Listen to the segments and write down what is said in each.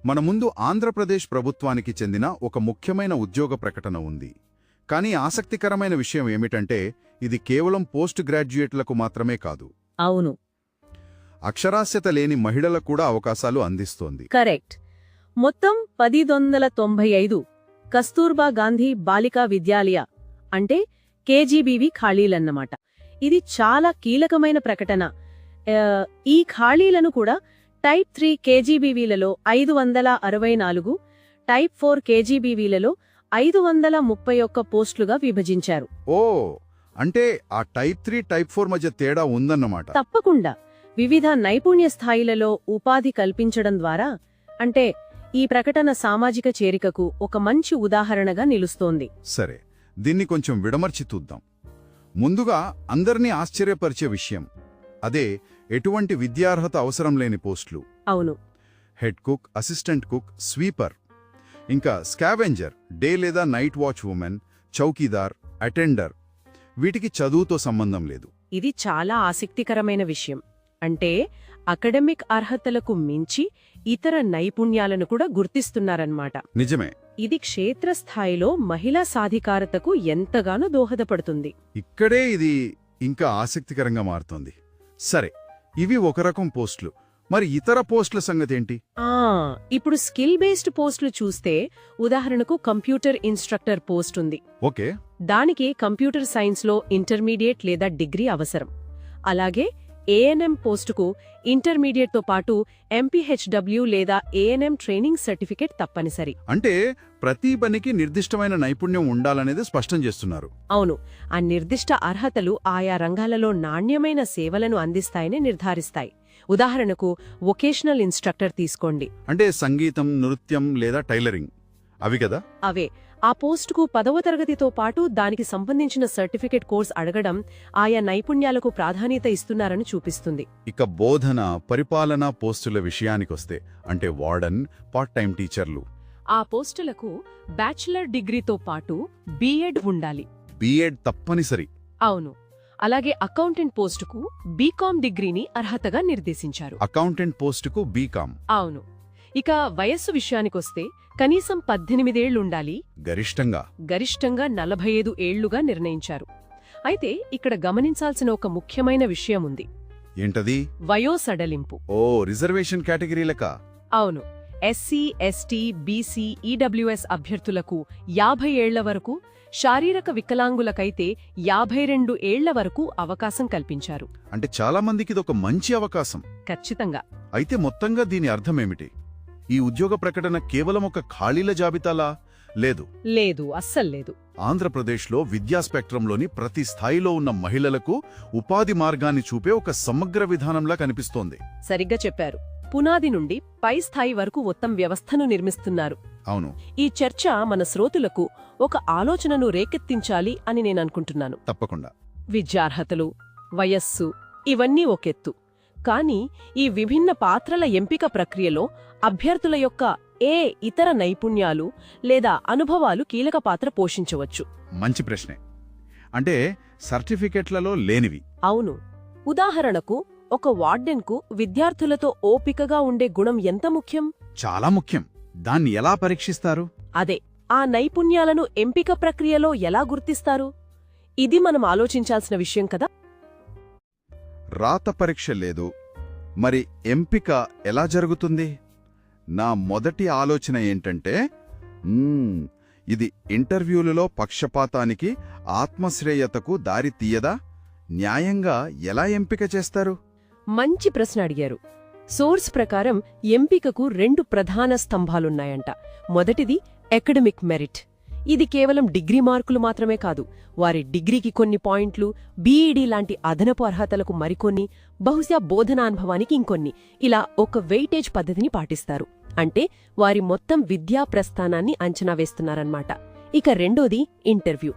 మన ముందు ఆంధ్రప్రదేశ్ ప్రభుత్వానికి చెందిన ఒక ముఖ్యమైన ఉద్యోగ ప్రకటన ఉంది. కానీ ఆసక్తికరమైన విషయం ఏమిటంటే ఇది కేవలం పోస్ట్ గ్రాడ్యుయేట్లకు మాత్రమే కాదు. అవును, అక్షరాస్యత లేని మహిళలకు కూడా అవకాశాలు అందిస్తోంది. కరెక్ట్. మొత్తం 1095 కస్తూర్బా గాంధీ బాలికా విద్యాలయ అంటే కేజీబీవీ ఖాళీలన్నమాట. ఇది చాలా కీలకమైన ప్రకటన. ఈ ఖాళీలను కూడా టైప్ 3 కేజీబీవీలలో 564, టైప్ 4 కేజీబీవీలలో 531 పోస్టులుగా విభజించారు. ఓ, అంటే ఆ టైప్ 3 టైప్ 4 మధ్య తేడా ఉందన్నమాట. తప్పకుండా. వివిధ నైపుణ్య స్థాయిలలో ఉపాధి కల్పించడం ద్వారా, అంటే ఈ ప్రకటన సామాజిక చేరికకు ఒక మంచి ఉదాహరణగా నిలుస్తోంది. సరే, దీన్ని కొంచెం విడమర్చి చూద్దాం. ముందుగా అందర్నీ ఆశ్చర్యపరిచే విషయం అదే ఎటువంటి విద్యార్హత అవసరం లేని పోస్టులు. అవును, head cook, assistant cook, sweeper, ఇంకా స్కావెంజర్, డే లేదా night watch women, chowkidar, attender, వీటికి చదువుతో సంబంధం లేదు. ఇది చాలా ఆసక్తికరమైన విషయం. అంటే అకాడమిక్ అర్హతలకు మించి ఇతర నైపుణ్యాలను కూడా గుర్తిస్తున్నారన్నమాట. నిజమే. ఇది క్షేత్రస్థాయిలో మహిళా సాధికారతకు ఎంతగానో దోహదపడుతుంది. ఇక్కడే ఇది ఇంకా ఆసక్తికరంగా మారుతోంది. సరే, ఇవి ఒక రకం పోస్టులు. మరి ఇతర పోస్టుల సంగతేంటి? ఇప్పుడు స్కిల్ బేస్డ్ పోస్టులు చూస్తే, ఉదాహరణకు కంప్యూటర్ ఇన్స్ట్రక్టర్ పోస్ట్ ఉంది. ఓకే. దానికి కంప్యూటర్ సైన్స్లో ఇంటర్మీడియట్ లేదా డిగ్రీ అవసరం. అలాగే ఏఎన్ఎం పోస్టుకు ఇంటర్మీడియట్తో పాటు ఎంపీహెచ్డబ్ల్యూ లేదా ఏఎన్ఎం ట్రైనింగ్ సర్టిఫికేట్ తప్పనిసరి. అంటే ప్రతి పనికి నిర్దిష్టమైన నైపుణ్యం ఉండాలనేది స్పష్టం చేస్తున్నారు. అవును, ఆ నిర్దిష్ట అర్హతలు ఆయా రంగాలలో నాణ్యమైన సేవలను అందిస్తాయని నిర్ధారిస్తాయి. ఉదాహరణకు వొకేషనల్ ఇన్స్ట్రక్టర్ తీసుకోండి. అంటే సంగీతం, నృత్యం లేదా టైలరింగ్, అవి కదా? అవే. ఆ పోస్టుకు 10వ తరగతితో పాటు దానికి సంబంధించిన సర్టిఫికేట్ కోర్స్ అడగడం ఆయా నైపుణ్యాలకు ప్రాధాన్యత ఇస్తున్నారని చూపిస్తుంది. ఇక బోధన, పరిపాలనా పోస్టుల విషయానికొస్తే, అంటే వార్డన్, పార్ట్ టైం టీచర్లు, ఆ పోస్టులకు బ్యాచిలర్ డిగ్రీతో పాటు బీఎడ్ ఉండాలి. బీఎడ్ తప్పనిసరి. అవును. అలాగే అకౌంటెంట్ పోస్టుకు బీకాం డిగ్రీని అర్హతగా నిర్దేశించారు. అకౌంటెంట్ పోస్టుకు బీకాం. అవును. ఇక వయస్సు విషయానికొస్తే కనీసం 18 ఏళ్లుండాలి. గరిష్టంగా 45 ఏళ్లుగా నిర్ణయించారు. అయితే ఇక్కడ గమనించాల్సిన ఒక ముఖ్యమైన విషయం ఉంది. ఏంటది? వయోసడలింపు. ఓ, రిజర్వేషన్ కేటగిరీలకా? అవును. ఎస్సీ, ఎస్టీ, బీసీ, ఈడబ్ల్యూఎస్ అభ్యర్థులకు 50 ఏళ్ల వరకు, శారీరక వికలాంగులకైతే 52 ఏళ్ల వరకు అవకాశం కల్పించారు. అంటే చాలా మందికి ఇదొక మంచి అవకాశం. ఖచ్చితంగా. అయితే మొత్తంగా దీని అర్థమేమిటి? ఈ ఉద్యోగ ప్రకటన కేవలం ఒక ఖాళీల జాబితాలా? లేదు, అస్సల్లేదు. ఆంధ్రప్రదేశ్లో విద్యా స్పెక్ట్రంలోని ప్రతి స్థాయిలో ఉన్న మహిళలకు ఉపాధి మార్గాన్ని చూపే ఒక సమగ్ర విధానంలా కనిపిస్తోంది. సరిగ్గా చెప్పారు. పునాది నుండి పై స్థాయి వరకు మొత్తం వ్యవస్థను నిర్మిస్తున్నారు. అవును. ఈ చర్చ మన శ్రోతులకు ఒక ఆలోచనను రేకెత్తించాలి అని నేననుకుంటున్నాను. తప్పకుండా. విద్యార్హతలు, వయస్సు ఇవన్నీ ఒకెత్తు. కానీ ఈ విభిన్న పాత్రల ఎంపిక ప్రక్రియలో అభ్యర్థుల యొక్క ఇతర నైపుణ్యాలు లేదా అనుభవాలు కీలక పాత్ర పోషించవచ్చు. మంచి ప్రశ్నే. అంటే సర్టిఫికెట్లలో లేనివి. అవును. ఉదాహరణకు ఒక వార్డెన్కు విద్యార్థులతో ఓపికగా ఉండే గుణం ఎంత ముఖ్యం? చాలా ముఖ్యం. దాన్ని ఎలా పరీక్షిస్తారు? అదే, ఆ నైపుణ్యాలను ఎంపిక ప్రక్రియలో ఎలా గుర్తిస్తారు? ఇది మనం ఆలోచించాల్సిన విషయం కదా. రాత పరీక్ష లేదు, మరి ఎంపిక ఎలా జరుగుతుంది? నా మొదటి ఆలోచన ఏంటంటే, ఇది ఇంటర్వ్యూలలో పక్షపాతానికి, ఆత్మశ్రేయతకు దారి తీయదా? న్యాయంగా ఎలా ఎంపిక చేస్తారు? మంచి ప్రశ్న అడిగారు. సోర్స్ ప్రకారం ఎంపికకు 2 ప్రధాన స్తంభాలున్నాయంట. మొదటిది అకాడమిక్ మెరిట్. ఇది కేవలం డిగ్రీ మార్కులు మాత్రమే కాదు, వారి డిగ్రీకి కొన్ని పాయింట్లు, బీఈడీ లాంటి అదనపు అర్హతలకు మరికొన్ని, బహుశా బోధనానుభవానికి ఇంకొన్ని, ఇలా ఒక వెయిటేజ్ పద్ధతిని పాటిస్తారు. అంటే వారి మొత్తం విద్యా ప్రస్థానాన్ని అంచనా వేస్తున్నారన్నమాట. ఇక రెండోది ఇంటర్వ్యూ.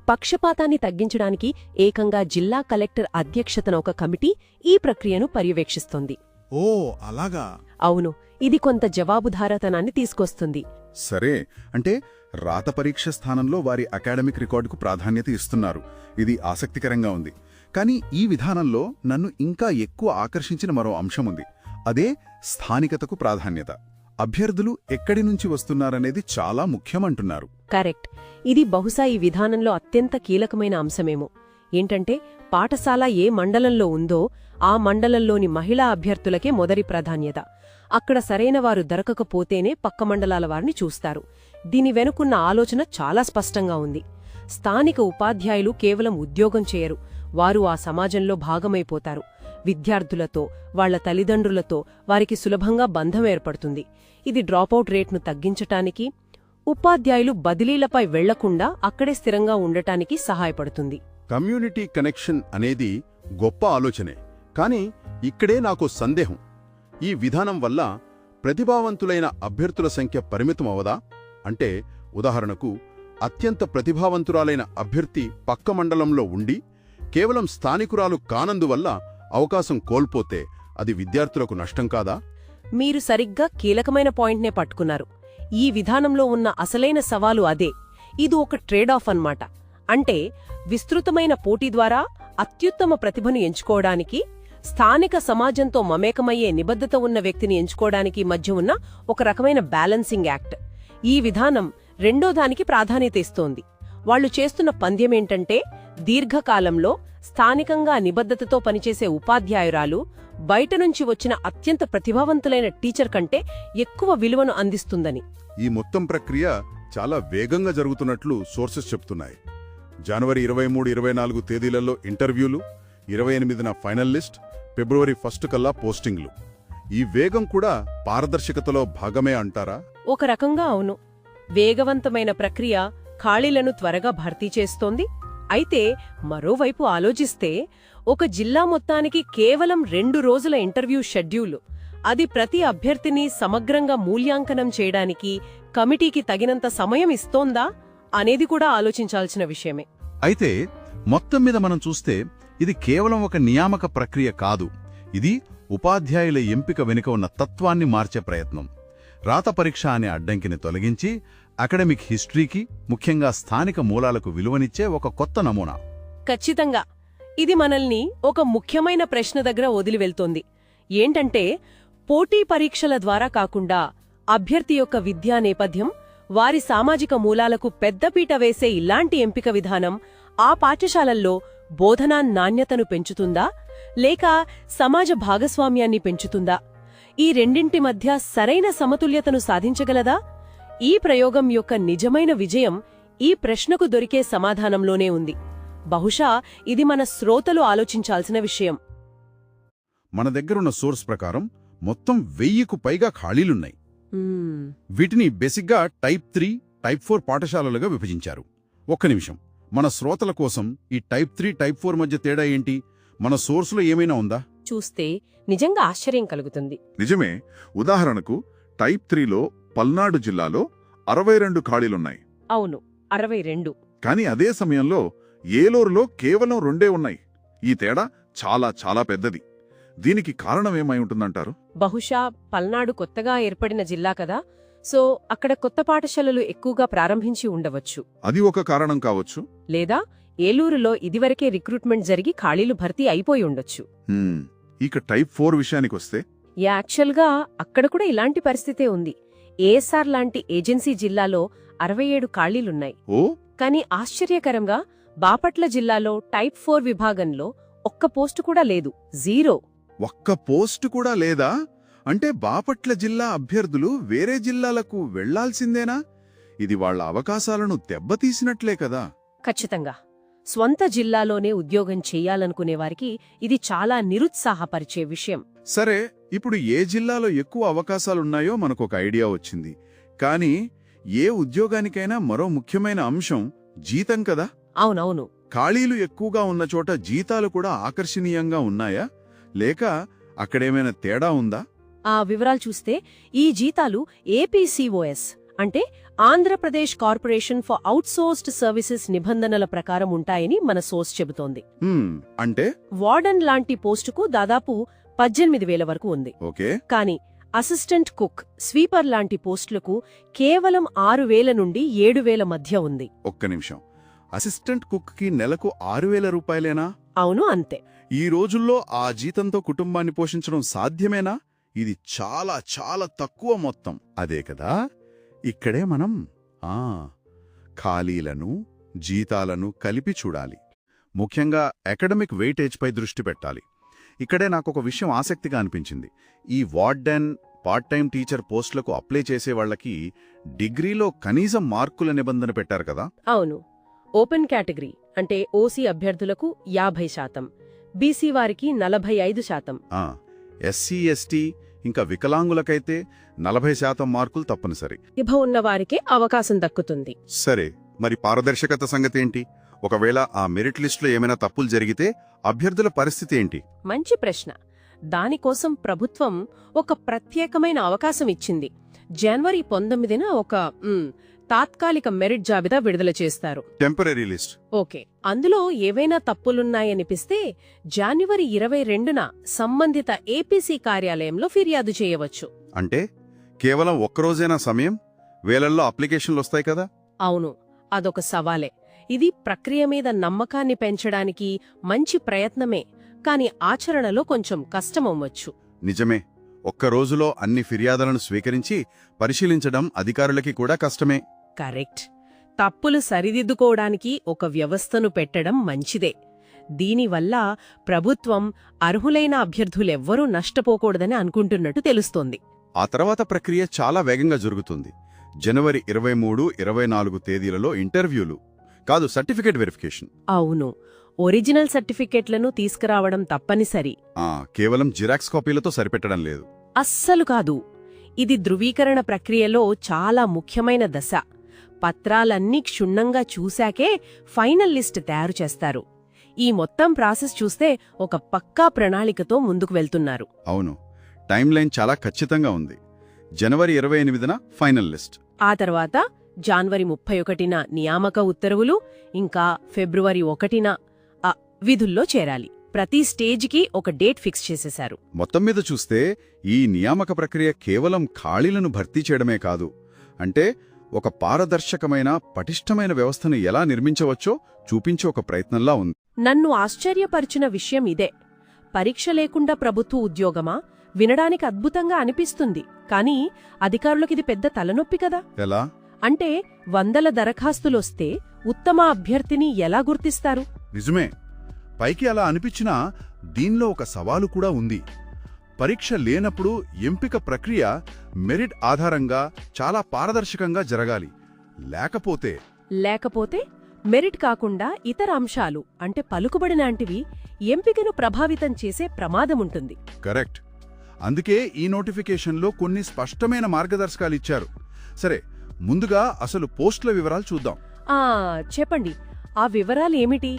పక్షపాతాన్ని తగ్గించడానికి ఏకంగా జిల్లా కలెక్టర్ అధ్యక్షతన ఒక కమిటీ ఈ ప్రక్రియను పర్యవేక్షిస్తోంది. ఓ, అలాగా? అవును. ఇది కొంత జవాబుదారతనాన్ని తీసుకొస్తుంది. సరే, అంటే రాత పరీక్ష స్థానంలో వారి అకాడమిక్ రికార్డుకు ప్రాధాన్యత ఇస్తున్నారు. ఇది ఆసక్తికరంగా ఉంది. కానీ ఈ విధానంలో నన్ను ఇంకా ఎక్కువ ఆకర్షించిన మరో అంశముంది. అదే స్థానికతకు ప్రాధాన్యత. అభ్యర్థులు ఎక్కడి నుంచి వస్తున్నారనేది చాలా ముఖ్యమంటున్నారు. కరెక్ట్. ఇది బహుశా ఈ విధానంలో అత్యంత కీలకమైన అంశమేమో. ఏంటంటే పాఠశాల ఏ మండలంలో ఉందో ఆ మండలంలోని మహిళా అభ్యర్థులకే మొదటి ప్రాధాన్యత. అక్కడ సరైన వారు దొరకకపోతేనే పక్క మండలాల వారిని చూస్తారు. దీని వెనుకున్న ఆలోచన చాలా స్పష్టంగా ఉంది. స్థానిక ఉపాధ్యాయులు కేవలం ఉద్యోగం చేయరు, వారు ఆ సమాజంలో భాగమైపోతారు. విద్యార్థులతో, వాళ్ల తల్లిదండ్రులతో వారికి సులభంగా బంధం ఏర్పడుతుంది. ఇది డ్రాపౌట్ రేట్ను తగ్గించటానికి, ఉపాధ్యాయులు బదిలీలపై వెళ్లకుండా అక్కడే స్థిరంగా ఉండటానికి సహాయపడుతుంది. కమ్యూనిటీ కనెక్షన్ అనేది గొప్ప ఆలోచనే. కానీ ఇక్కడే నాకు సందేహం. ఈ విధానం వల్ల ప్రతిభావంతులైన అభ్యర్థుల సంఖ్య పరిమితమవదా? అంటే ఉదాహరణకు అత్యంత ప్రతిభావంతురాలైన అభ్యర్థి పక్క మండలంలో ఉండి కేవలం స్థానికురాలు కానందువల్ల అవకాశం కోల్పోతే అది విద్యార్థులకు నష్టం కాదా? మీరు సరిగ్గా కీలకమైన పాయింట్నే పట్టుకున్నారు. ఈ విధానంలో ఉన్న అసలైన సవాలు అదే. ఇది ఒక ట్రేడ్ ఆఫ్ అన్నమాట. అంటే విస్తృతమైన పోటీ ద్వారా అత్యుత్తమ ప్రతిభను ఎంచుకోవడానికి, స్థానిక సమాజంతో మమేకమయ్యే నిబద్ధత ఉన్న వ్యక్తిని ఎంచుకోవడానికి మధ్య ఉన్న ఒక రకమైన బ్యాలెన్సింగ్ యాక్ట్. ఈ విధానం రెండోదానికి ప్రాధాన్యత ఇస్తోంది. వాళ్లు చేస్తున్న పంద్యమేంటంటే దీర్ఘకాలంలో స్థానికంగా నిబద్ధతతో పనిచేసే ఉపాధ్యాయురాలు బయటనుంచి వచ్చిన అత్యంత ప్రతిభావంతులైన టీచర్ కంటే ఎక్కువ విలువను అందిస్తుందని. ఈ మొత్తం ప్రక్రియ చాలా వేగంగా జరుగుతున్నట్లు సోర్సెస్ చెప్తున్నాయి. జనవరి 23-24 తేదీలలో ఇంటర్వ్యూలు, 28న ఫైనల్ లిస్ట్, ఫిబ్రవరి 1 కల్లా పోస్టింగ్లు. ఈ వేగం కూడా పారదర్శకతలో భాగమే అంటారా? ఒక రకంగా అవును. వేగవంతమైన ప్రక్రియ ఖాళీలను త్వరగా భర్తీ చేస్తోంది. అయితే మరోవైపు ఆలోచిస్తే ఒక జిల్లా మొత్తానికి కేవలం 2 రోజుల ఇంటర్వ్యూ షెడ్యూలు, అది ప్రతి అభ్యర్థిని సమగ్రంగా మూల్యాంకనం చేయడానికి కమిటీకి తగినంత సమయం ఇస్తోందా అనేది కూడా ఆలోచించాల్సిన విషయమే. అయితే మొత్తం మీద మనం చూస్తే ఇది కేవలం ఒక నియామక ప్రక్రియ కాదు. ఇది ఉపాధ్యాయుల ఎంపిక వెనుక ఉన్న తత్వాన్ని మార్చే ప్రయత్నం. రాత పరీక్ష అనే అడ్డంకిని తొలగించి అకాడమిక్ హిస్టరీకి, ముఖ్యంగా స్థానిక మూలాలకు విలువనిచ్చే ఒక కొత్త నమూనా. ఖచ్చితంగా. ఇది మనల్ని ఒక ముఖ్యమైన ప్రశ్న దగ్గర వదిలివెళ్తోంది. ఏంటంటే పోటీ పరీక్షల ద్వారా కాకుండా అభ్యర్థి యొక్క విద్యా నేపథ్యం, వారి సామాజిక మూలాలకు పెద్దపీట వేసే ఇలాంటి ఎంపిక విధానం ఆ పాఠశాలల్లో బోధనా నాణ్యతను పెంచుతుందా లేక సమాజ భాగస్వామ్యాన్ని పెంచుతుందా? ఈ రెండింటి మధ్య సరైన సమతుల్యతను సాధించగలదా? ఈ ప్రయోగం యొక్క నిజమైన విజయం ఈ ప్రశ్నకు దొరికే సమాధానంలోనే ఉంది. బహుశా ఇది మన శ్రోతలు ఆలోచించాల్సిన విషయం. మన దగ్గరున్న సోర్స్ ప్రకారం మొత్తం 1000కు పైగా ఖాళీలున్నాయి. వీటిని బేసిక్గా టైప్ 3, టైప్ 4 పాఠశాలలుగా విభజించారు. ఒక్క నిమిషం, మన శ్రోతల కోసం ఈ టైప్ 3, టైప్ 4 మధ్య తేడా ఏంటి? మన సోర్సులో ఏమైనా ఉందా? చూస్తే నిజంగా ఆశ్చర్యం కలుగుతుంది. నిజమే. ఉదాహరణకు టైప్ 3లో పల్నాడు జిల్లాలో 62 ఖాళీలున్నాయి. అవును, 62. కానీ అదే సమయంలో ఏలూరులో కేవలం 2 ఉన్నాయి. ఈ తేడా చాలా చాలా పెద్దది. దీనికి కారణమేమై ఉంటుందంటారు? బహుశా పల్నాడు కొత్తగా ఏర్పడిన జిల్లా కదా, సో అక్కడ కొత్త పాఠశాలలు ఎక్కువగా ప్రారంభించి ఉండవచ్చు. అది ఒక కారణం కావచ్చు. లేదా ఏలూరులో ఇదివరకే రిక్రూట్మెంట్ జరిగి ఖాళీలు భర్తీ అయిపోయి ఉండొచ్చు. ఇక టైప్ 4 విషయానికొస్తే యాక్చువల్గా అక్కడ కూడా ఇలాంటి పరిస్థితే ఉంది. ఏఎస్ఆర్ లాంటి ఏజెన్సీ జిల్లాలో 67 ఖాళీలున్నాయి. ఓ కానీ ఆశ్చర్యకరంగా బాపట్ల జిల్లాలో టైప్ 4 విభాగంలో ఒక్క పోస్టు కూడా లేదు. 0. ఒక్క పోస్టు కూడా లేదా? అంటే బాపట్ల జిల్లా అభ్యర్థులు వేరే జిల్లాలకు వెళ్లాల్సిందేనా? ఇది వాళ్ల అవకాశాలను దెబ్బతీసినట్లే కదా. ఖచ్చితంగా. స్వంత జిల్లాలోనే ఉద్యోగం చెయ్యాలనుకునేవారికి ఇది చాలా నిరుత్సాహపరిచే విషయం. సరే, ఇప్పుడు ఏ జిల్లాలో ఎక్కువ అవకాశాలున్నాయో మనకొక ఐడియా వచ్చింది. కానీ ఏ ఉద్యోగానికైనా మరో ముఖ్యమైన అంశం జీతం కదా. అవునవును. ఖాళీలు ఎక్కువగా ఉన్న చోట జీతాలు కూడా ఆకర్షణీయంగా ఉన్నాయా, లేక అక్కడేమైనా తేడా ఉందా? ఆ వివరాలు చూస్తే ఈ జీతాలు ఏపీసీఓఎస్ అంటే Andhra Pradesh corporation for outsourced services నిబంధనల ప్రకారం ఉంటాయని మన సోర్స్ చెబుతోంది. అంటే వార్డన్ లాంటి పోస్టుకు దాదాపు 18,000 వరకు ఉంది. ఓకే. కానీ అసిస్టెంట్ కుక్, స్వీపర్ లాంటి పోస్టులకు కేవలం 6,000 నుండి 7,000 మధ్య ఉంది. ఒక్క నిమిషం, అసిస్టెంట్ కుక్కి నెలకు 6,000 రూపాయలేనా? అవును, అంతే. ఈ రోజుల్లో ఆ జీతంతో కుటుంబాన్ని పోషించడం సాధ్యమేనా? ఇది చాలా చాలా తక్కువ మొత్తం. అదే కదా, ఇక్కడే మనం ఖాళీలను, జీతాలను కలిపి చూడాలి. ముఖ్యంగా అకాడమిక్ వెయిటేజ్పై దృష్టి పెట్టాలి. ఇక్కడే నాకొక విషయం ఆసక్తిగా అనిపించింది. ఈ వార్డెన్, పార్ట్ టైం టీచర్ పోస్టులకు అప్లై చేసేవాళ్లకి డిగ్రీలో కనీసం మార్కుల నిబంధన పెట్టారు కదా? అవును. ఓపెన్ కేటగిరీ అంటే ఓసీ అభ్యర్థులకు 50%, బీసీ వారికి 45%. ఎస్సీ, ఎస్టీ ఇంకా వికలాంగులకైతే 40% మార్కులు తప్పనిసరి. ప్రతిభ ఉన్న వారికే అవకాశం దక్కుతుంది. సరే, మరి పారదర్శకత సంగతేంటి? ఒకవేళ ఆ మెరిట్ లిస్టులో ఏమైనా తప్పులు జరిగితే అభ్యర్థుల పరిస్థితి ఏంటి? మంచి ప్రశ్న. దానికోసం ప్రభుత్వం ఒక ప్రత్యేకమైన అవకాశం ఇచ్చింది. జనవరి 19న ఒక తాత్కాలిక మెరిట్ జాబితా విడుదల చేస్తారు. Temporary list. ఓకే. అందులో ఏవైనా తప్పులున్నాయనిపిస్తే జనవరి 22న సంబంధిత ఏపీసీ కార్యాలయంలో ఫిర్యాదు చేయవచ్చు. అంటే కేవలం ఒక్కరోజైనా సమయం? వేలల్లో అప్లికేషన్లొస్తాయి కదా? అవును, అదొక సవాలే. ఇది ప్రక్రియ మీద నమ్మకాన్ని పెంచడానికి మంచి ప్రయత్నమే, కాని ఆచరణలో కొంచెం కష్టమవ్వచ్చు. నిజమే. ఒక్క రోజులో అన్ని ఫిర్యాదులను స్వీకరించి పరిశీలించడం అధికారులకి కూడా కష్టమే. కరెక్ట్. తప్పులు సరిదిద్దుకోవడానికి ఒక వ్యవస్థను పెట్టడం మంచిదే. దీనివల్ల ప్రభుత్వం అర్హులైన అభ్యర్థులెవ్వరూ నష్టపోకూడదని అనుకుంటున్నట్టు తెలుస్తోంది. ఆ తర్వాత ప్రక్రియ చాలా వేగంగా జరుగుతుంది. జనవరి 23, 24 తేదీలలో ఇంటర్వ్యూలు కాదు, సర్టిఫికేట్ వెరిఫికేషన్. అవును, ఒరిజినల్ సర్టిఫికెట్లను తీసుకురావడం తప్పనిసరి. కేవలం జిరాక్స్ కాపీలతో సరిపెట్టడం లేదు. అస్సలు కాదు. ఇది ధృవీకరణ ప్రక్రియలో చాలా ముఖ్యమైన దశ. పత్రాలన్నీ క్షుణ్ణంగా చూశాకే ఫైనల్ లిస్ట్ తయారు చేస్తారు. ఈ మొత్తం ప్రాసెస్ చూస్తే ఒక పక్కా ప్రణాళికతో ముందుకు వెళ్తున్నారు. అవును, టైమ్లైన్ చాలా ఖచ్చితంగా ఉంది. జనవరి 28న ఫైనల్ లిస్ట్. ఆ తర్వాత జనవరి 31న నియామక ఉత్తర్వులు, ఇంకా ఫిబ్రవరి 1న విధుల్లో చేరాలి. ప్రతి స్టేజ్కి ఒక డేట్ ఫిక్స్ చేసేశారు. మొత్తం మీద చూస్తే ఈ నియామక ప్రక్రియ కేవలం ఖాళీలను భర్తీ చేయడమే కాదు, అంటే ఒక పారదర్శకమైన, పటిష్టమైన వ్యవస్థను ఎలా నిర్మించవచ్చో చూపించే ఒక ప్రయత్నంలా ఉంది. నన్ను ఆశ్చర్యపరిచిన విషయం ఇదే. పరీక్ష లేకుండా ప్రభుత్వ ఉద్యోగమా? వినడానికి అద్భుతంగా అనిపిస్తుంది, కానీ అధికారులకిది పెద్ద తలనొప్పి కదా. ఎలా అంటే 100 దరఖాస్తులొస్తే ఉత్తమ అభ్యర్థిని ఎలా గుర్తిస్తారు? నిజమే. పైకి అలా అనిపించినా దీనిలో ఒక సవాలు కూడా ఉంది. పరీక్ష లేనప్పుడు ఎంపిక ప్రక్రియ మెరిట్ ఆధారంగా చాలా పారదర్శకంగా జరగాలి. లేకపోతే మెరిట్ కాకుండా ఇతర అంశాలు అంటే పలుకుబడి లాంటివి ఎంపికను ప్రభావితం చేసే ప్రమాదముంటుంది. కరెక్ట్. అందుకే ఈ నోటిఫికేషన్లో కొన్ని స్పష్టమైన మార్గదర్శకాలిచ్చారు. సరే, ముందుగా అసలు పోస్టుల వివరాలు చూద్దాం. చెప్పండి, ఆ వివరాలు ఏమిటి?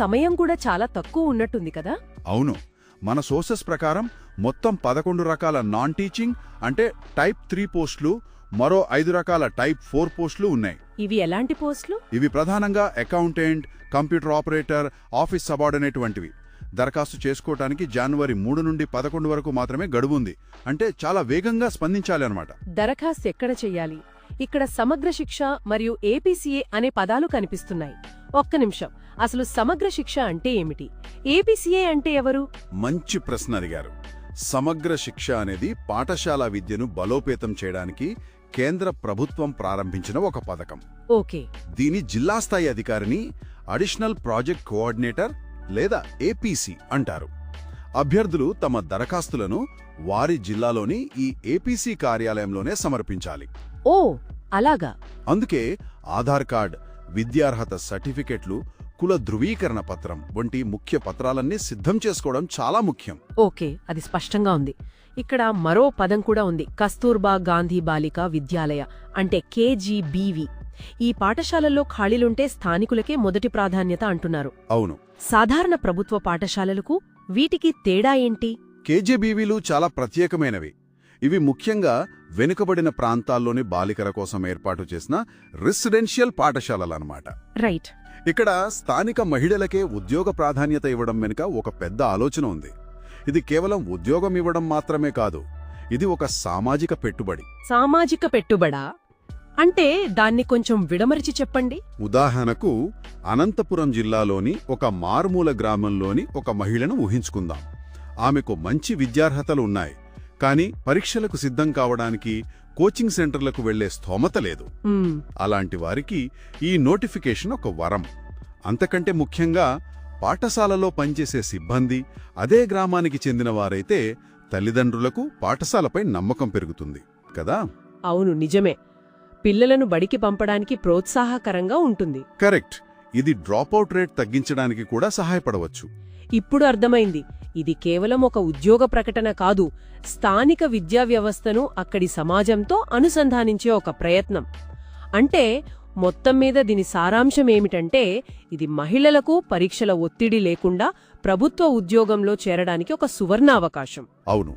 సమయం కూడా చాలా తక్కువ ఉన్నట్టుంది కదా. అవును, మన సోర్సెస్ ప్రకారం మొత్తం 11 రకాల నాన్ టీచింగ్ అంటే టైప్ 3 పోస్టులు, మరో 5 రకాల టైప్ 4 పోస్టులు ఉన్నాయి. ఇవి ఎలాంటి పోస్టులు? ఇవి ప్రధానంగా accountant, computer operator, office subordinate వంటివి. దరఖాస్తు చేసుకోవటానికి జనవరి 3 నుండి 11 వరకు మాత్రమే గడువుంది. అంటే చాలా వేగంగా స్పందించాలి అన్నమాట. దరఖాస్తు ఎక్కడ చెయ్యాలి? ఇక్కడ సమగ్ర శిక్ష మరియు ఏపీసీఏ అనే పదాలు కనిపిస్తున్నాయి. ఒక్క నిమిషం, అసలు సమగ్ర శిక్ష అంటే ఏమిటి? ఏపీసీఏ అంటే ఎవరు? మంచి ప్రశ్న అడిగారు. సమగ్ర శిక్ష అనేది పాఠశాల విద్యను బలోపేతం చేయడానికి కేంద్ర ప్రభుత్వం ప్రారంభించిన ఒక పథకం. ఓకే. దీని జిల్లా స్థాయి అధికారిని అడిషనల్ ప్రాజెక్ట్ కోఆర్డినేటర్ లేదా ఏపీసీ అంటారు. అభ్యర్థులు తమ దరఖాస్తులను వారి జిల్లాలోని ఈ ఏపీసీ కార్యాలయంలోనే సమర్పించాలి. ఓ, అలాగా. అందుకే ఆధార్ కార్డ్, విద్యార్హత సర్టిఫికెట్లు, కుల ధృవీకరణ పత్రం వంటి ముఖ్య పత్రాలన్నీ సిద్ధం చేసుకోవడం చాలా ముఖ్యం. ఓకే, అది స్పష్టంగా ఉంది. ఇక్కడ మరో పదం కూడా ఉంది, కస్తూర్బా గాంధీ బాలికా విద్యాలయ అంటే కేజీబీవి. ఈ పాఠశాలల్లో ఖాళీలుంటే స్థానికులకే మొదటి ప్రాధాన్యత అంటున్నారు. అవును. సాధారణ ప్రభుత్వ పాఠశాలలకు వీటికి తేడా ఏంటి? కేజీబీవీలు చాలా ప్రత్యేకమైనవి. ఇవి ముఖ్యంగా వెనుకబడిన ప్రాంతాల్లోని బాలికల కోసం ఏర్పాటు చేసిన రెసిడెన్షియల్ పాఠశాలలన్నమాట. రైట్. ఇక్కడ స్థానిక మహిళలకే ఉద్యోగ ప్రాధాన్యత ఇవ్వడం వెనుక ఒక పెద్ద ఆలోచన ఉంది. ఇది కేవలం ఉద్యోగం ఇవ్వడం మాత్రమే కాదు, ఇది ఒక సామాజిక పెట్టుబడి. సామాజిక పెట్టుబడా? అంటే దాన్ని కొంచెం విడమరిచి చెప్పండి. ఉదాహరణకు అనంతపురం జిల్లాలోని ఒక మారుమూల గ్రామంలోని ఒక మహిళను ఊహించుకుందాం. ఆమెకు మంచి విద్యార్హతలు ఉన్నాయి, కానీ పరీక్షలకు సిద్ధం కావడానికి కోచింగ్ సెంటర్లకు వెళ్లే స్తోమత లేదు. అలాంటి వారికి ఈ నోటిఫికేషన్ ఒక వరం. అంతకంటే ముఖ్యంగా పాఠశాలలో పనిచేసే సిబ్బంది అదే గ్రామానికి చెందిన వారైతే తల్లిదండ్రులకు పాఠశాలపై నమ్మకం పెరుగుతుంది కదా. అవును, నిజమే. పిల్లలను బడికి పంపడానికి ప్రోత్సాహకరంగా ఉంటుంది. కరెక్ట్. ఇది డ్రాపౌట్ రేట్ తగ్గించడానికి కూడా సహాయపడవచ్చు. ఇప్పుడు అర్థమైంది. ఇది కేవలం ఒక ఉద్యోగ ప్రకటన కాదు, స్థానిక విద్యా వ్యవస్థను అక్కడి సమాజంతో అనుసంధానించే ఒక ప్రయత్నం. అంటే మొత్తం మీద దీని సారాంశం ఏమిటంటే, ఇది మహిళలకు పరీక్షల ఒత్తిడి లేకుండా ప్రభుత్వ ఉద్యోగంలో చేరడానికి ఒక సువర్ణావకాశం. అవును.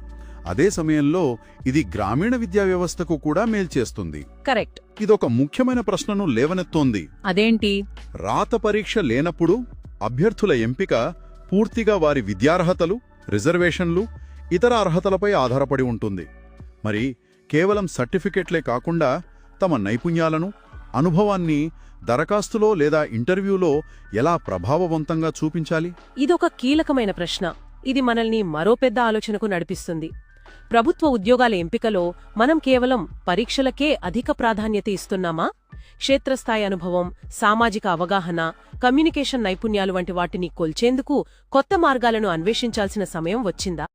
అదే సమయంలో ఇది గ్రామీణ విద్యా వ్యవస్థకు కూడా మేల్చేస్తుంది. కరెక్ట్. ఇదొక ముఖ్యమైన ప్రశ్నను లేవనెత్తోంది. అదేంటి? రాత పరీక్ష లేనప్పుడు అభ్యర్థుల ఎంపిక పూర్తిగా వారి విద్యార్హతలు, రిజర్వేషన్లు, ఇతర అర్హతలపై ఆధారపడి ఉంటుంది. మరి కేవలం సర్టిఫికెట్లే కాకుండా తమ నైపుణ్యాలను, అనుభవాన్ని దరఖాస్తులో లేదా ఇంటర్వ్యూలో ఎలా ప్రభావవంతంగా చూపించాలి? ఇదొక కీలకమైన ప్రశ్న. ఇది మనల్ని మరో పెద్ద ఆలోచనకు నడిపిస్తుంది. ప్రభుత్వ ఉద్యోగాల ఎంపికలో మనం కేవలం పరీక్షలకే అధిక ప్రాధాన్యత ఇస్తున్నామా? క్షేత్రస్థాయి అనుభవం, సామాజిక అవగాహన, కమ్యూనికేషన్ నైపుణ్యాలు వంటి వాటిని కొల్చేందుకు కొత్త మార్గాలను అన్వేషించాల్సిన సమయం వచ్చిందా?